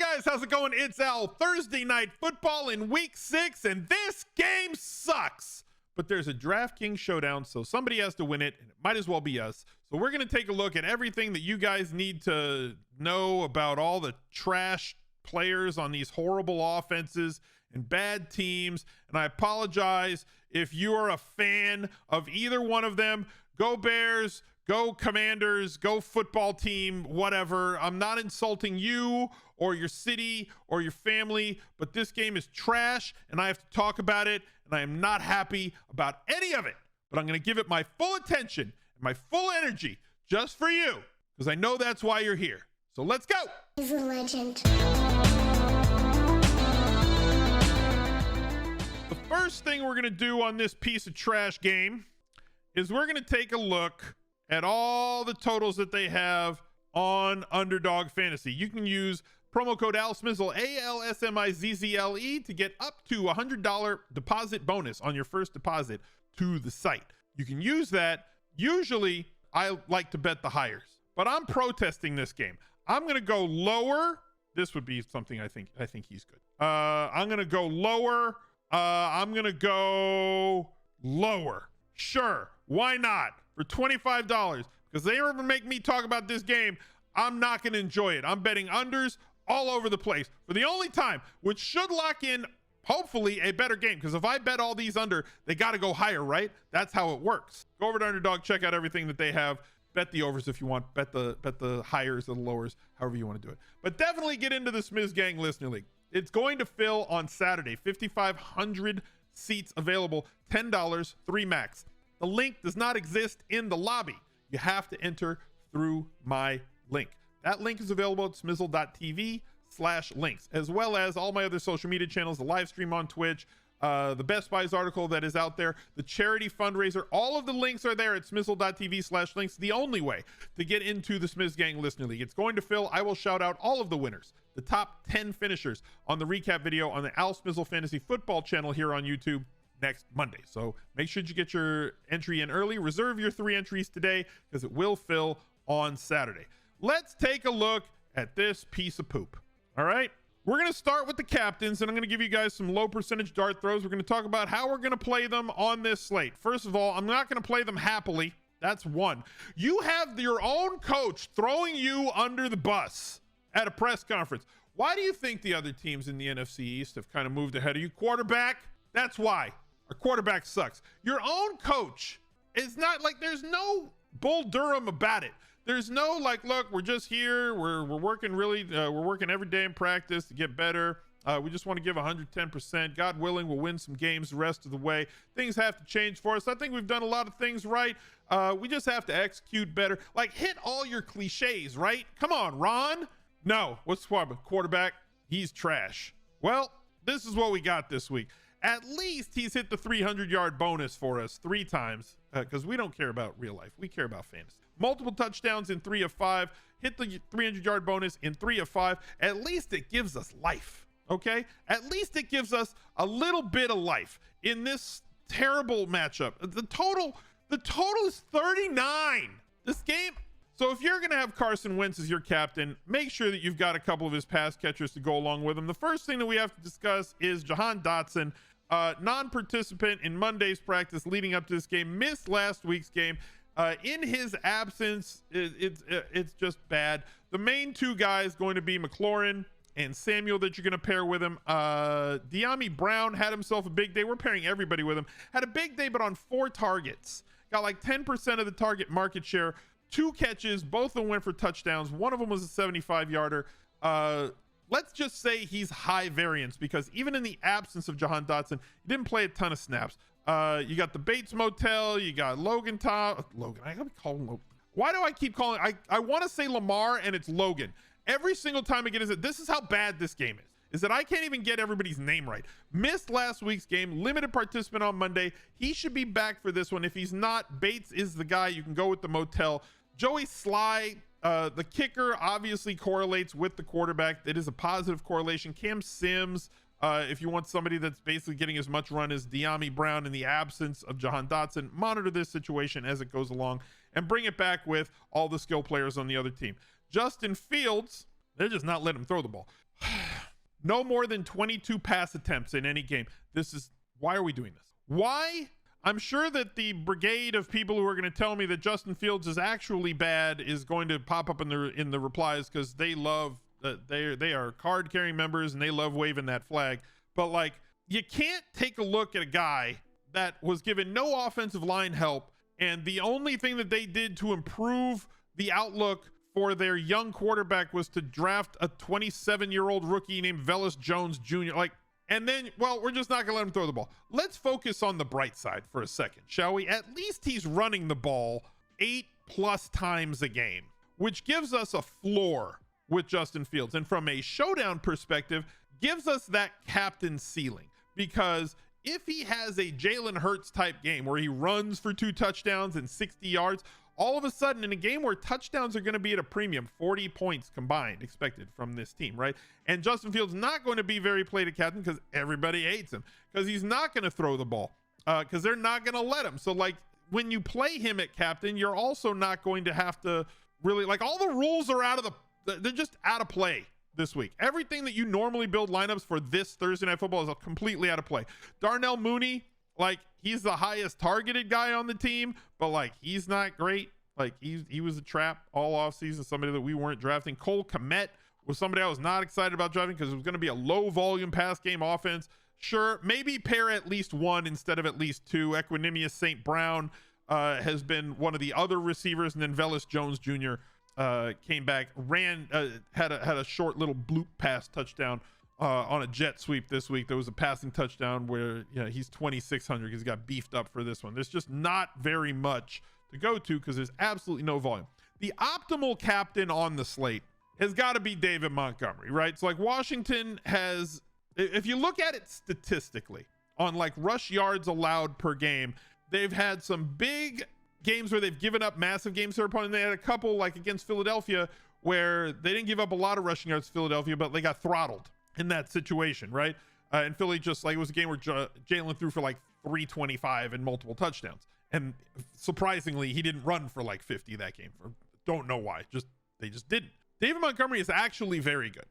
Guys, how's it going? It's Al. Thursday night football in week 6, and this game sucks. But there's a DraftKings Showdown, so somebody has to win it, and it might as well be us. So we're going to take a look at everything that you guys need to know about all the trash players on these horrible offenses and bad teams. And I apologize if you are a fan of either one of them. Go Bears, go Commanders, go football team, whatever. I'm not insulting you or your city or your family, but this game is trash and I have to talk about it, and I am not happy about any of it. But I'm going to give it my full attention and my full energy just for you, because I know that's why you're here. So let's go. He's a legend. The first thing we're going to do on this piece of trash game is we're going to take a look at all the totals that they have on Underdog Fantasy. You can use promo code ALSMIZZLE, ALSMIZZLE, to get up to a $100 deposit bonus on your first deposit to the site. You can use that. Usually, I like to bet the hires, but I'm protesting this game. I'm going to go lower. This would be something I think he's good. I'm going to go lower. I'm going to go lower. Sure. Why not? For $25, because they ever make me talk about this game, I'm not going to enjoy it. I'm betting unders all over the place for the only time, which should lock in hopefully a better game, because if I bet all these under, they got to go higher, right? That's how it works. Go over to Underdog, check out everything that they have. Bet the overs if you want, bet the higher or the lowers, however you want to do it. But definitely get into the Smiz Gang Listener League. It's going to fill on Saturday. 5,500 seats available, $10, 3 max. The link does not exist in the lobby. You have to enter through my link. That link is available at smizzle.tv/links, as well as all my other social media channels, the live stream on Twitch, the Best Buys article that is out there, the charity fundraiser. All of the links are there at smizzle.tv/links. The only way to get into the Smiz Gang Listener League. It's going to fill. I will shout out all of the winners, the top 10 finishers, on the recap video on the Al Smizzle Fantasy Football channel here on YouTube next Monday. So make sure you get your entry in early. Reserve your 3 entries today, because it will fill on Saturday. Let's take a look at this piece of poop. All right. We're going to start with the captains, and I'm going to give you guys some low percentage dart throws. We're going to talk about how we're going to play them on this slate. First of all, I'm not going to play them happily. That's one. You have your own coach throwing you under the bus at a press conference. Why do you think the other teams in the NFC East have kind of moved ahead of you? Quarterback? That's why. Our quarterback sucks. Your own coach is not like, there's no Bull Durham about it. There's no like, look, we're just here. We're working really, we're working every day in practice to get better. We just want to give 110%. God willing, we'll win some games the rest of the way. Things have to change for us. I think we've done a lot of things right. We just have to execute better. Like, hit all your cliches, right? Come on, Ron. No, what's the quarterback? He's trash. Well, this is what we got this week. At least he's hit the 300-yard bonus for us 3 times, because we don't care about real life. We care about fantasy. Multiple touchdowns in 3 of 5. Hit the 300-yard bonus in 3 of 5. At least it gives us life, okay? At least it gives us a little bit of life in this terrible matchup. The total is 39. This game. So if you're going to have Carson Wentz as your captain, make sure that you've got a couple of his pass catchers to go along with him. The first thing that we have to discuss is Jahan Dotson. Non-participant in Monday's practice leading up to this game, missed last week's game. In his absence, it's just bad. The main 2 guys going to be McLaurin and Samuel that you're going to pair with him. De'Ami Brown had himself a big day. We're pairing everybody with him. Had a big day, but on 4 targets. Got like 10% of the target market share. 2 catches. Both of them went for touchdowns. One of them was a 75-yarder. Let's just say he's high variance, because even in the absence of Jahan Dotson, he didn't play a ton of snaps. You got the Bates Motel. You got Logan. I gotta call him Logan. Why do I keep calling? I want to say Lamar, and it's Logan. Every single time I get it. This is how bad this game is that I can't even get everybody's name right. Missed last week's game. Limited participant on Monday. He should be back for this one. If he's not, Bates is the guy. You can go with the Motel. Joey Sly, the kicker, obviously correlates with the quarterback. It is a positive correlation. Cam Sims, if you want somebody that's basically getting as much run as De'Ami Brown in the absence of Jahan Dotson, monitor this situation as it goes along and bring it back with all the skill players on the other team. Justin Fields, they're just not letting him throw the ball. No more than 22 pass attempts in any game. Why are we doing this? Why? I'm sure that the brigade of people who are going to tell me that Justin Fields is actually bad is going to pop up in the replies, because they love they are card carrying members and they love waving that flag. But like, you can't take a look at a guy that was given no offensive line help, and the only thing that they did to improve the outlook for their young quarterback was to draft a 27-year-old rookie named Velus Jones Jr. Like, and then, well, we're just not gonna let him throw the ball. Let's focus on the bright side for a second, shall we? At least he's running the ball 8+ times a game, which gives us a floor with Justin Fields. And from a showdown perspective, gives us that captain ceiling, because if he has a Jalen Hurts type game where he runs for 2 touchdowns and 60 yards, all of a sudden in a game where touchdowns are going to be at a premium, 40 points combined expected from this team, right? And Justin Fields not going to be very played at captain because everybody hates him, because he's not going to throw the ball, because they're not going to let him. So like, when you play him at captain, you're also not going to have to really, like, all the rules are they're just out of play this week. Everything that you normally build lineups for this Thursday Night Football is completely out of play. Darnell Mooney, like, he's the highest targeted guy on the team, but like, he's not great. Like, he was a trap all offseason, somebody that we weren't drafting. Cole Kmet was somebody I was not excited about drafting because it was going to be a low volume pass game offense. Sure, maybe pair at least 1 instead of at least 2. Equanimous St. Brown has been one of the other receivers, and then Velus Jones Jr. Came back, had a short little bloop pass touchdown on a jet sweep this week. There was a passing touchdown where, he's 2,600 because he got beefed up for this one. There's just not very much to go to because there's absolutely no volume. The optimal captain on the slate has got to be David Montgomery, right? So like, Washington has, if you look at it statistically on like rush yards allowed per game, they've had some big games where they've given up massive games to their opponent. They had a couple like against Philadelphia where they didn't give up a lot of rushing yards to Philadelphia, but they got throttled in that situation, right? And Philly just, like, it was a game where Jalen threw for like 325 and multiple touchdowns. And surprisingly, he didn't run for like 50 that game. Don't know why. They just didn't. David Montgomery is actually very good.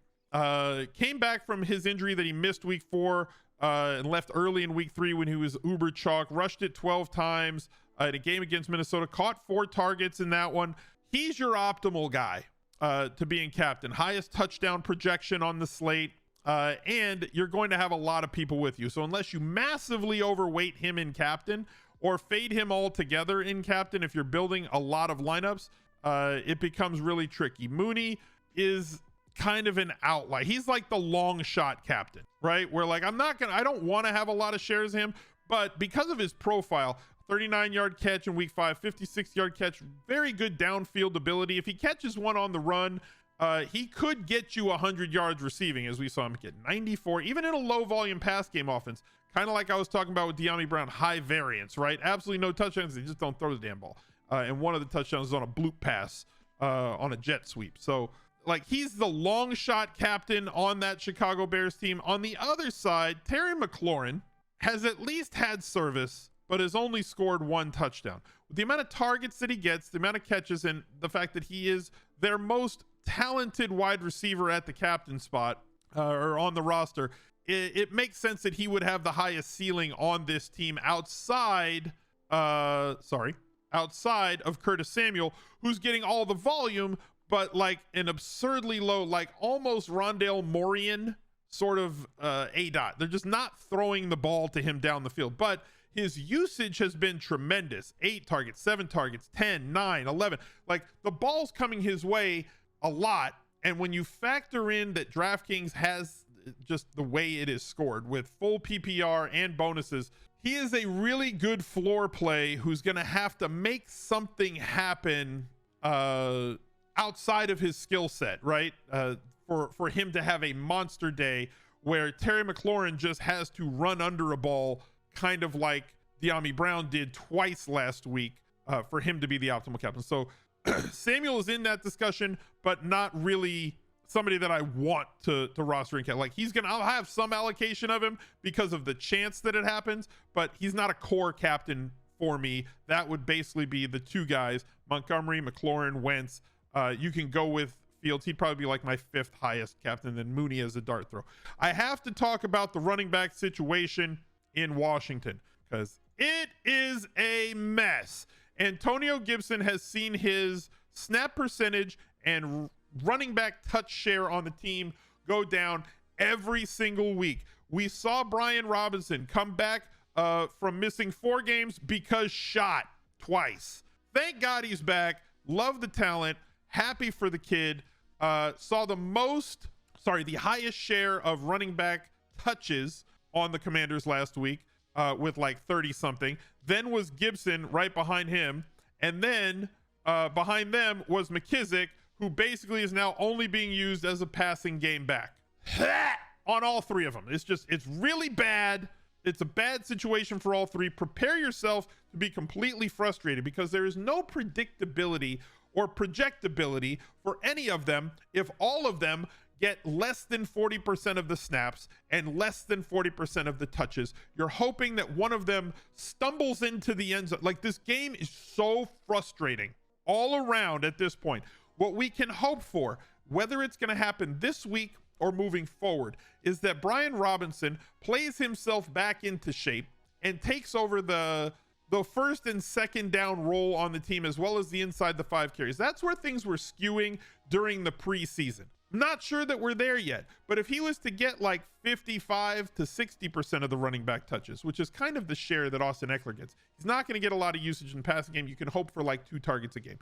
Came back from his injury that he missed week 4 and left early in week 3 when he was uber chalk. Rushed it 12 times in a game against Minnesota. Caught 4 targets in that one. He's your optimal guy to be in captain. Highest touchdown projection on the slate. And you're going to have a lot of people with you. So unless you massively overweight him in captain or fade him altogether in captain, if you're building a lot of lineups, it becomes really tricky. Mooney is kind of an outlier. He's like the long shot captain, right? Where like, I don't want to have a lot of shares of him, but because of his profile, 39-yard catch in week 5, 56-yard catch, very good downfield ability. If he catches one on the run, he could get you 100 yards receiving, as we saw him get 94, even in a low volume pass game offense. Kind of like I was talking about with De'Ami Brown, high variance, right? Absolutely no touchdowns. They just don't throw the damn ball. And one of the touchdowns is on a bloop pass on a jet sweep. So like, he's the long shot captain on that Chicago Bears team. On the other side, Terry McLaurin has at least had service, but has only scored 1 touchdown. With the amount of targets that he gets, the amount of catches, and the fact that he is their most talented wide receiver at the captain spot or on the roster, it makes sense that he would have the highest ceiling on this team outside of Curtis Samuel, who's getting all the volume, but like an absurdly low, like almost Rondale Moorian sort of ADOT. They're just not throwing the ball to him down the field, but his usage has been tremendous. 8 targets, 7 targets, 10, 9, 11. Like, the ball's coming his way a lot. And when you factor in that DraftKings has just the way it is scored with full PPR and bonuses, he is a really good floor play who's going to have to make something happen outside of his skill set, right? For him to have a monster day where Terry McLaurin just has to run under a ball, kind of like De'Ami Brown did twice last week, for him to be the optimal captain. So Samuel is in that discussion, but not really somebody that I want to roster in. Like, I'll have some allocation of him because of the chance that it happens, but he's not a core captain for me. That would basically be the 2 guys, Montgomery, McLaurin, Wentz. You can go with Fields. He'd probably be like my 5th highest captain, than Mooney as a dart throw. I have to talk about the running back situation in Washington because it is a mess. Antonio Gibson has seen his snap percentage and running back touch share on the team go down every single week. We saw Brian Robinson come back from missing 4 games because shot twice. Thank God he's back. Love the talent. Happy for the kid. Saw the highest share of running back touches on the Commanders last week with like 30 something. Then was Gibson right behind him. And then behind them was McKissick, who basically is now only being used as a passing game back. On all 3 of them. It's really bad. It's a bad situation for all 3. Prepare yourself to be completely frustrated because there is no predictability or projectability for any of them if all of them get less than 40% of the snaps and less than 40% of the touches. You're hoping that one of them stumbles into the end zone. Like, this game is so frustrating all around at this point. What we can hope for, whether it's going to happen this week or moving forward, is that Brian Robinson plays himself back into shape and takes over the first and second down role on the team, as well as the inside the 5 carries. That's where things were skewing during the preseason. I'm not sure that we're there yet, but if he was to get like 55 to 60% of the running back touches, which is kind of the share that Austin Eckler gets, he's not going to get a lot of usage in the passing game. You can hope for like 2 targets a game.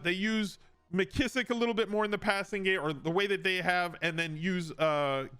They use McKissick a little bit more in the passing game, or the way that they have, and then use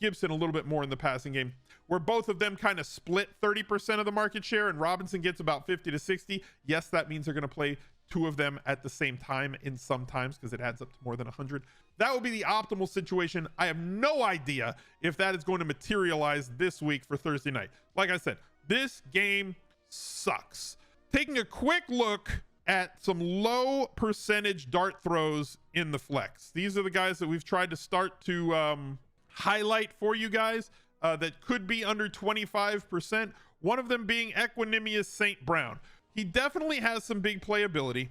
Gibson a little bit more in the passing game, where both of them kind of split 30% of the market share and Robinson gets about 50 to 60. Yes, that means they're going to play 2 of them at the same time in some times because it adds up to more than 100. That would be the optimal situation. I have no idea if that is going to materialize this week for Thursday night. Like I said, this game sucks. Taking a quick look at some low percentage dart throws in the flex. These are the guys that we've tried to start to highlight for you guys that could be under 25%. One of them being Equanimous St. Brown. He definitely has some big playability.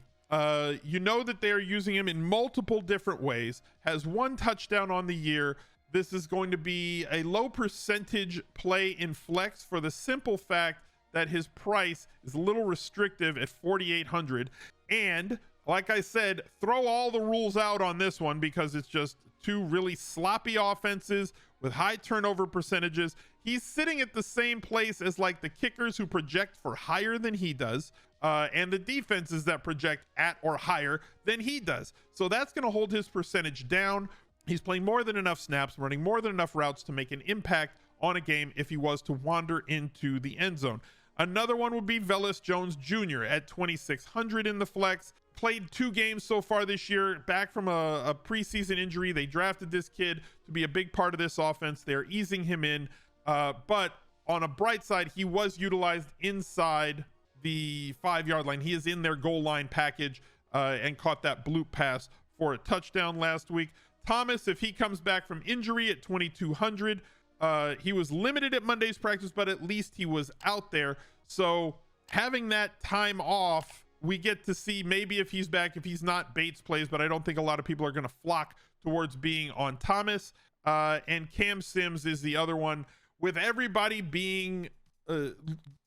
You know that they are using him in multiple different ways. Has 1 touchdown on the year. This is going to be a low percentage play in flex for the simple fact that his price is a little restrictive at $4,800. And like I said, throw all the rules out on this one because it's just 2 really sloppy offenses with high turnover percentages. He's sitting at the same place as like the kickers who project for higher than he does, and the defenses that project at or higher than he does. So that's going to hold his percentage down. He's playing more than enough snaps, running more than enough routes to make an impact on a game if he was to wander into the end zone. Another one would be Velus Jones Jr. at 2,600 in the flex. Played 2 games so far this year, back from a preseason injury. They drafted this kid to be a big part of this offense. They're easing him in. But on a bright side, he was utilized inside the 5-yard line. He is in their goal line package and caught that bloop pass for a touchdown last week. Thomas, if he comes back from injury at 2,200, he was limited at Monday's practice, but at least he was out there. So having that time off, we get to see maybe if he's back. If he's not, Bates plays, but I don't think a lot of people are going to flock towards being on Thomas. And Cam Sims is the other one, with everybody being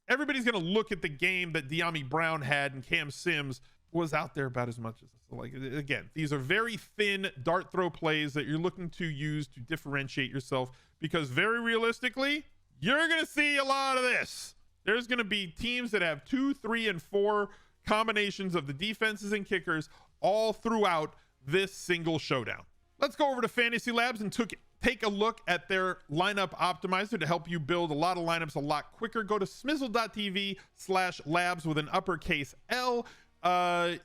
everybody's going to look at the game that De'Ami Brown had, and Cam Sims was out there about as much as this. So, like, again, these are very thin dart throw plays that you're looking to use to differentiate yourself, because very realistically, you're going to see a lot of this. There's going to be teams that have 2, 3, and 4 combinations of the defenses and kickers all throughout this single showdown. Let's go over to Fantasy Labs and take a look at their lineup optimizer to help you build a lot of lineups a lot quicker. Go to smizzle.tv/labs with an uppercase L.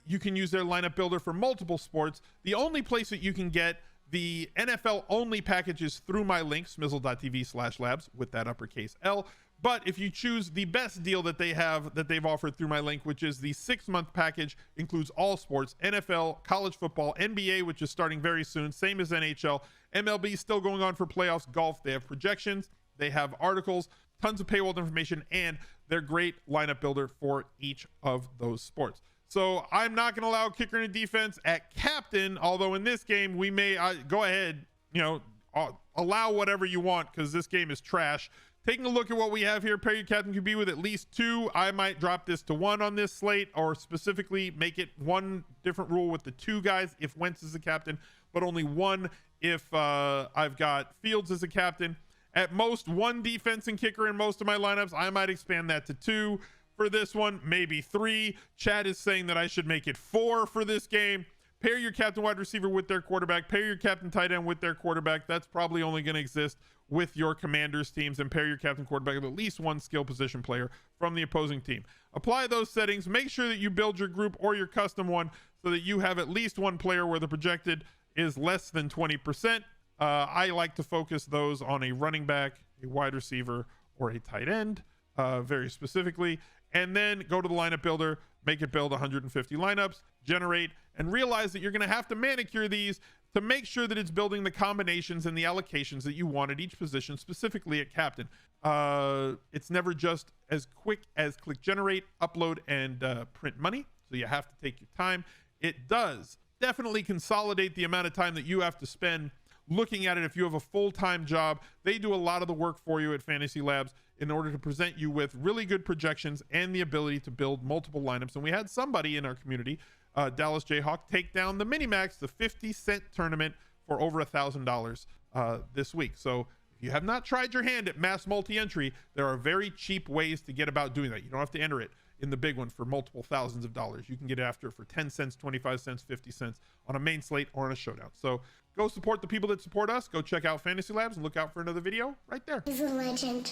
You can use their lineup builder for multiple sports. The only place that you can get the NFL only packages through my link, smizzle.tv/labs with that uppercase L. But if you choose the best deal that they have, that they've offered through my link, which is the 6-month package, includes all sports, NFL, college football, NBA, which is starting very soon, same as NHL, MLB still going on for playoffs, golf. They have projections, they have articles, tons of paywall information, and they're great lineup builder for each of those sports. So I'm not going to allow kicker and defense at captain, although in this game we may go ahead, you know, allow whatever you want because this game is trash. Taking a look at what we have here, pair your captain QB with at least 2. I might drop this to 1 on this slate, or specifically make it 1 different rule with the 2 guys if Wentz is the captain, but only 1 if I've got Fields as a captain. At most 1 defense and kicker in most of my lineups. I might expand that to 2 for this one, maybe 3. Chad is saying that I should make it 4 for this game. Pair your captain wide receiver with their quarterback. Pair your captain tight end with their quarterback. That's probably only going to exist with your Commanders teams. And pair your captain quarterback with at least 1 skill position player from the opposing team. Apply those settings. Make sure that you build your group or your custom one so that you have at least 1 player where the projected is less than 20%. I like to focus those on a running back, a wide receiver, or a tight end, very specifically. And then go to the lineup builder, make it build 150 lineups, generate, and realize that you're going to have to manicure these to make sure that it's building the combinations and the allocations that you want at each position, specifically at captain. It's never just as quick as click generate, upload, and print money. So you have to take your time. It does definitely consolidate the amount of time that you have to spend looking at it. If you have a full-time job, they do a lot of the work for you at Fantasy Labs in order to present you with really good projections and the ability to build multiple lineups. And we had somebody in our community, Dallas Jayhawk, take down the Minimax, the 50-cent tournament, for over $1,000 this week. So if you have not tried your hand at mass multi-entry, there are very cheap ways to get about doing that. You don't have to enter it in the big one for multiple thousands of dollars. You can get after it for 10 cents, 25 cents, 50 cents on a main slate or on a showdown. So go support the people that support us. Go check out Fantasy Labs and look out for another video right there. He's a legend.